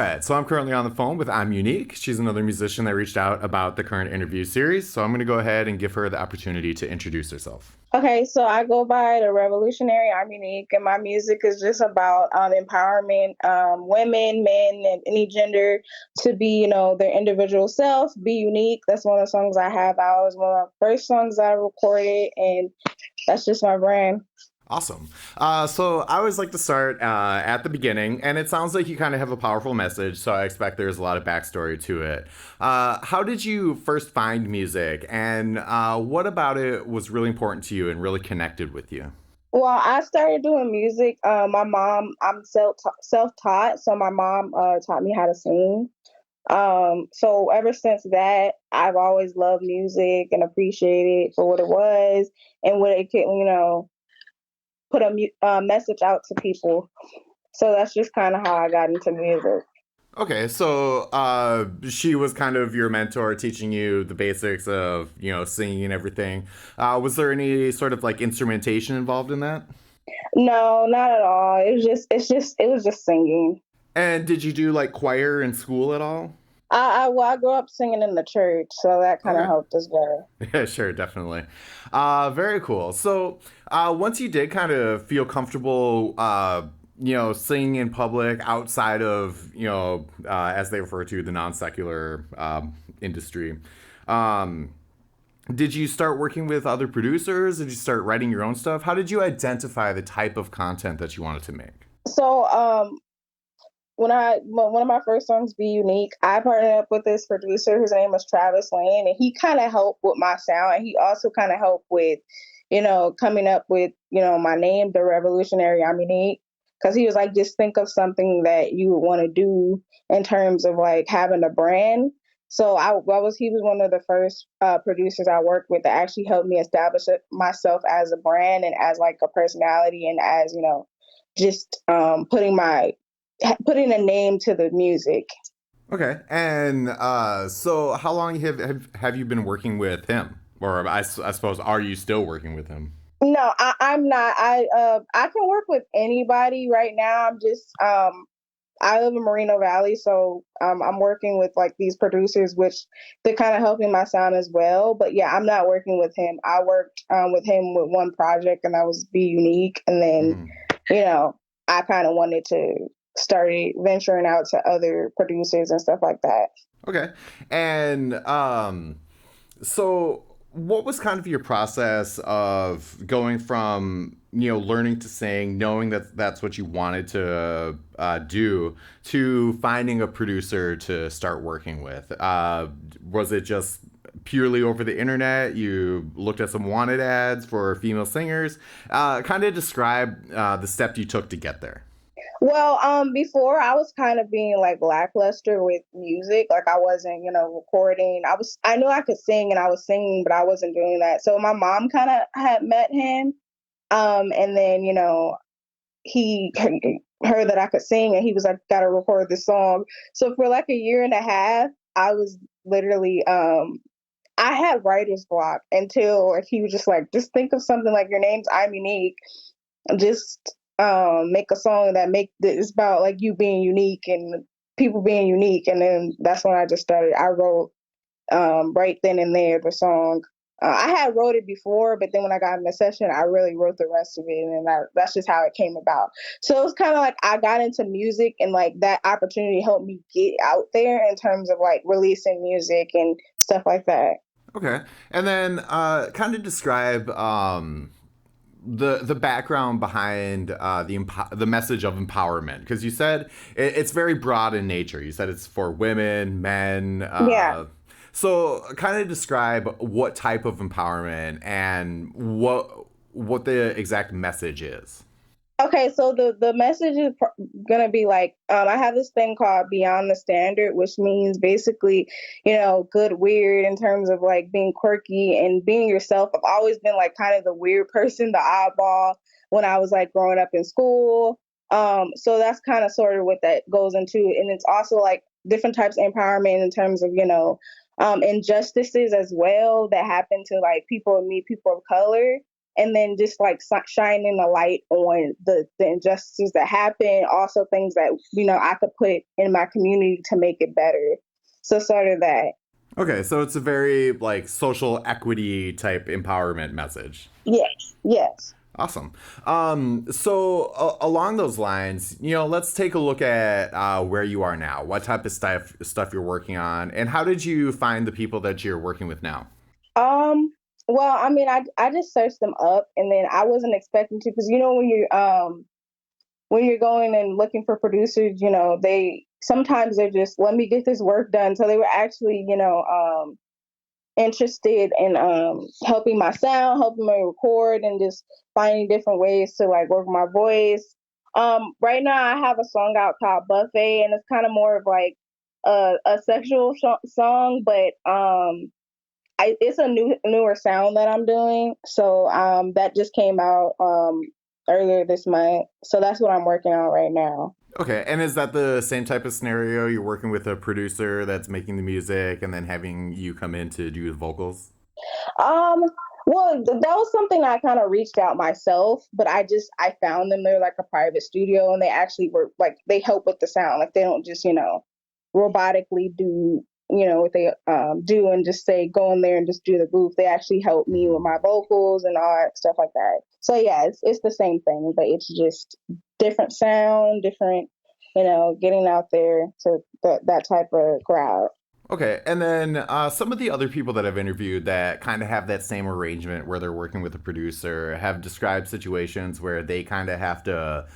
right. So I'm currently on the phone with Imunique. She's another musician that reached out about the current interview series. So I'm going to go ahead and give her the opportunity to introduce herself. Okay, so I go by the Revolutionary Imunique, and my music is just about empowerment, women, men, and any gender to be, their individual self, be unique. That's one of the songs I have out. It's one of my first songs I recorded, and that's just my brand. Awesome. So I always like to start at the beginning, and it sounds like you kind of have a powerful message, so I expect there's a lot of backstory to it. How did you first find music, and what about it was really important to you and really connected with you? Well, I started doing music. My mom, I'm self taught, so my mom taught me how to sing. So ever since that, I've always loved music and appreciated it for what it was and what it can, put a message out to people. So that's just kind of how I got into music. Okay, so she was kind of your mentor, teaching you the basics of singing and everything. Was there any sort of like instrumentation involved in that? No, not at all. It was just singing. And did you do like choir in school at all? I grew up singing in the church, so that kind of Okay. helped as well. Yeah, sure, definitely. Very cool. So, once you did kind of feel comfortable, singing in public outside of, as they refer to the non secular industry, um, did you start working with other producers? Did you start writing your own stuff? How did you identify the type of content that you wanted to make? So when one of my first songs, "Be Unique," I partnered up with this producer. His name was Travis Lane, and he kind of helped with my sound, and he also kind of helped with, coming up with my name, the Revolutionary Imunique, because he was like, just think of something that you would want to do in terms of like having a brand. So he was one of the first producers I worked with that actually helped me establish myself as a brand and as like a personality and as just putting a name to the music. Okay, and so how long have you been working with him? Or I suppose, are you still working with him? No, I'm not. I can work with anybody right now. I live in Moreno Valley, so I'm working with like these producers, which they're kind of helping my sound as well. But yeah, I'm not working with him. I worked with him with one project, and that was Be Unique, and then Mhm. you know I kind of wanted to start venturing out to other producers and stuff like that. Okay. And so what was kind of your process of going from, learning to sing, knowing that that's what you wanted to do, to finding a producer to start working with? Was it just purely over the internet? You looked at some wanted ads for female singers? Kind of describe the step you took to get there. Well, before I was kind of being like lackluster with music. Like I wasn't, recording. I knew I could sing and I was singing, but I wasn't doing that. So my mom kind of had met him. And then, he heard that I could sing and he was like, gotta record this song. So for like a year and a half, I was literally, I had writer's block until he was just like, just think of something like your name's I'm unique, just make a song that make that is about like you being unique and people being unique, and then that's when I just started. I wrote right then and there the song. I had wrote it before, but then when I got in the session, I really wrote the rest of it, and that's just how it came about. So it was kind of like I got into music, and like that opportunity helped me get out there in terms of like releasing music and stuff like that. Okay. And then kind of describe the background behind the message of empowerment, because you said it's very broad in nature. You said it's for women, men. Yeah. So kind of describe what type of empowerment and what the exact message is. Okay, so the message is gonna be like, I have this thing called Beyond the Standard, which means basically, good weird in terms of like being quirky and being yourself. I've always been like kind of the weird person, the oddball when I was like growing up in school. So that's kind of sort of what that goes into, and it's also like different types of empowerment in terms of injustices as well that happen to like people of color. and then just like shining a light on the injustices that happen, also things that I could put in my community to make it better. So sort of that. Okay, so it's a very like social equity type empowerment message. Yes, yes. Awesome. Along those lines, let's take a look at where you are now. What type of stuff you're working on, and how did you find the people that you're working with now? Um, well, I mean, I just searched them up, and then I wasn't expecting to, because when you're going and looking for producers, they sometimes they're just, let me get this work done. So they were actually, interested in helping my sound, helping me record, and just finding different ways to like work my voice. Right now I have a song out called Buffet, and it's kind of more of like a sexual song, but it's a newer sound that I'm doing. So that just came out earlier this month. So that's what I'm working on right now. Okay, and is that the same type of scenario? You're working with a producer that's making the music and then having you come in to do the vocals? Um, well, that was something I kind of reached out myself, but I found them. They're like a private studio, and they actually were like, they help with the sound. Like they don't just robotically do what they do and just say go in there and just do the groove. They actually help me with my vocals and all that stuff like that. So yeah, it's the same thing, but it's just different sound, different, getting out there to that type of crowd. Okay, and then some of the other people that I've interviewed that kind of have that same arrangement where they're working with a producer have described situations where they kind of have to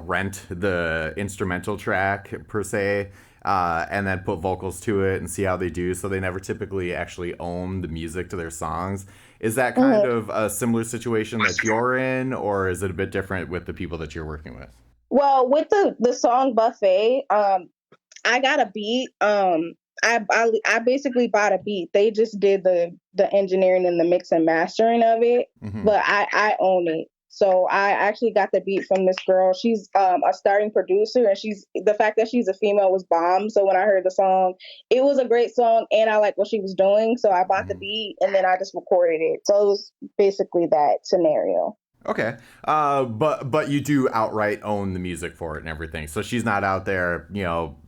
rent the instrumental track per se, and then put vocals to it and see how they do. So they never typically actually own the music to their songs. Is that kind Mhm. of a similar situation that you're in, or is it a bit different with the people that you're working with? Well, with the song Buffet, I got a beat. I basically bought a beat. They just did the engineering and the mix and mastering of it, Hmm. but I own it. So I actually got the beat from this girl. She's a starting producer, and the fact that she's a female was bomb. So when I heard the song, it was a great song, and I like what she was doing. So I bought the Hmm. beat, and then I just recorded it. So it was basically that scenario. Okay, but you do outright own the music for it and everything. So she's not out there,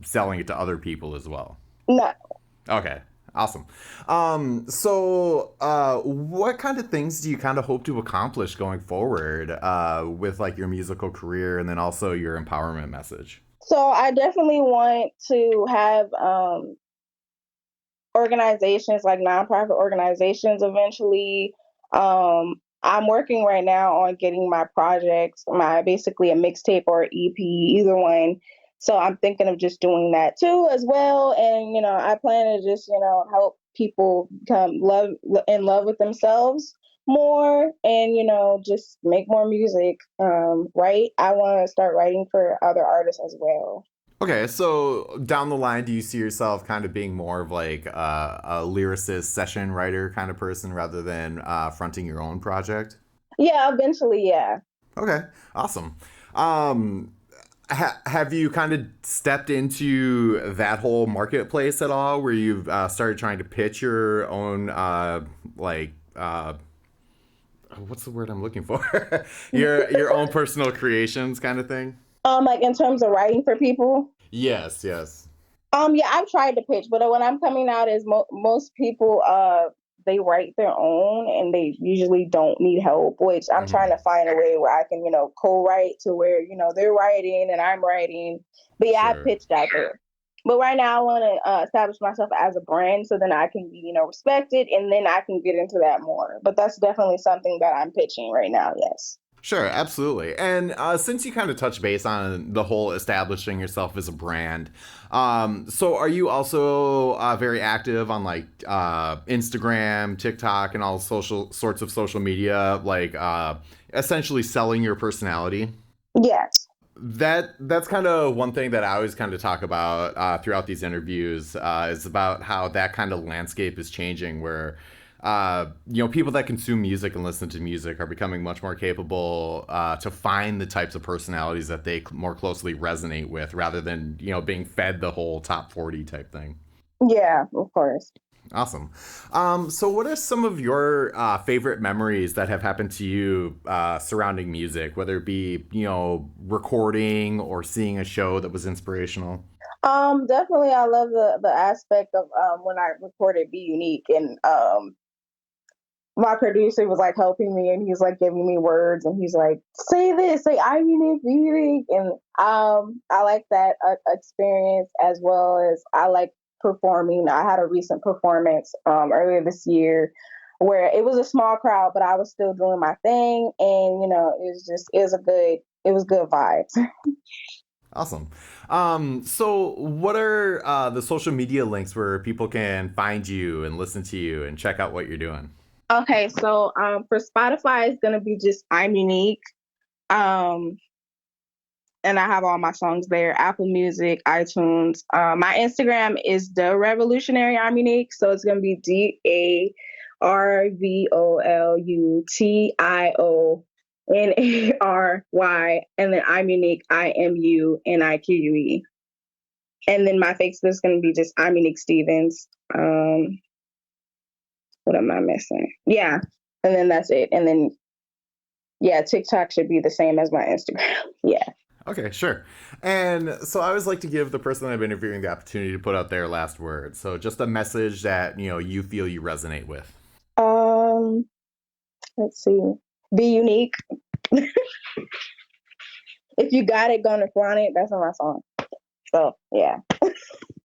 selling it to other people as well. No. Okay, awesome. What kind of things do you kind of hope to accomplish going forward with like your musical career and then also your empowerment message? So I definitely want to have organizations, like nonprofit organizations, eventually. I'm working right now on getting my projects, my basically a mixtape or EP, either one. So I'm thinking of just doing that too as well. And I plan to just help people become in love with themselves more, and just make more music. Write. I want to start writing for other artists as well. Okay, so down the line, do you see yourself kind of being more of like a lyricist, session writer kind of person rather than fronting your own project? Yeah, eventually, yeah. Okay, awesome. Um, have you kind of stepped into that whole marketplace at all, where you've started trying to pitch your own, like, what's the word I'm looking for? Your own personal creations, kind of thing? Like in terms of writing for people. Yes, yes. Yeah, I've tried to pitch, but when I'm coming out is most people they write their own, and they usually don't need help, which I'm trying Hmm. to find a way where I can, co-write to where, they're writing and I'm writing. But yeah, I Sure. pitched out there. But right now I want to establish myself as a brand, so then I can be, respected, and then I can get into that more. But that's definitely something that I'm pitching right now, yes. Sure, absolutely. And since you kind of touched base on the whole establishing yourself as a brand, so are you also very active on like Instagram, TikTok, and all sorts of social media, like essentially selling your personality? Yes. That's kind of one thing that I always kind of talk about throughout these interviews is about how that kind of landscape is changing, where people that consume music and listen to music are becoming much more capable to find the types of personalities that they more closely resonate with, rather than being fed the whole top 40 type thing. Yeah, of course. Awesome. So, what are some of your favorite memories that have happened to you surrounding music, whether it be, recording or seeing a show that was inspirational? Definitely I love the aspect of when I recorded Be Unique, and my producer was like helping me, and he's like giving me words, and he's like, say this, say I'm unique, be unique. And I like that experience, as well as I like performing. I had a recent performance earlier this year where it was a small crowd, but I was still doing my thing, and it was good vibes. Awesome. So, what are the social media links where people can find you and listen to you and check out what you're doing? Okay, so for Spotify, it's gonna be just I'm unique. Um, and I have all my songs there. Apple Music, iTunes. My Instagram is the Revolutionary I'm Unique, so it's gonna be DARVOLUTIONARY, and then I'm Unique, IMUNIQUE. And then my Facebook is gonna be just I'm Unique Stevens. What am I missing? Yeah, and then that's it. And then yeah, TikTok should be the same as my Instagram. Yeah. Okay, sure. And so I always like to give the person that I'm interviewing the opportunity to put out their last word. So just a message that, you feel you resonate with. Um, let's see. Be unique. If you got it, gonna flaunt it. That's on my song. So yeah.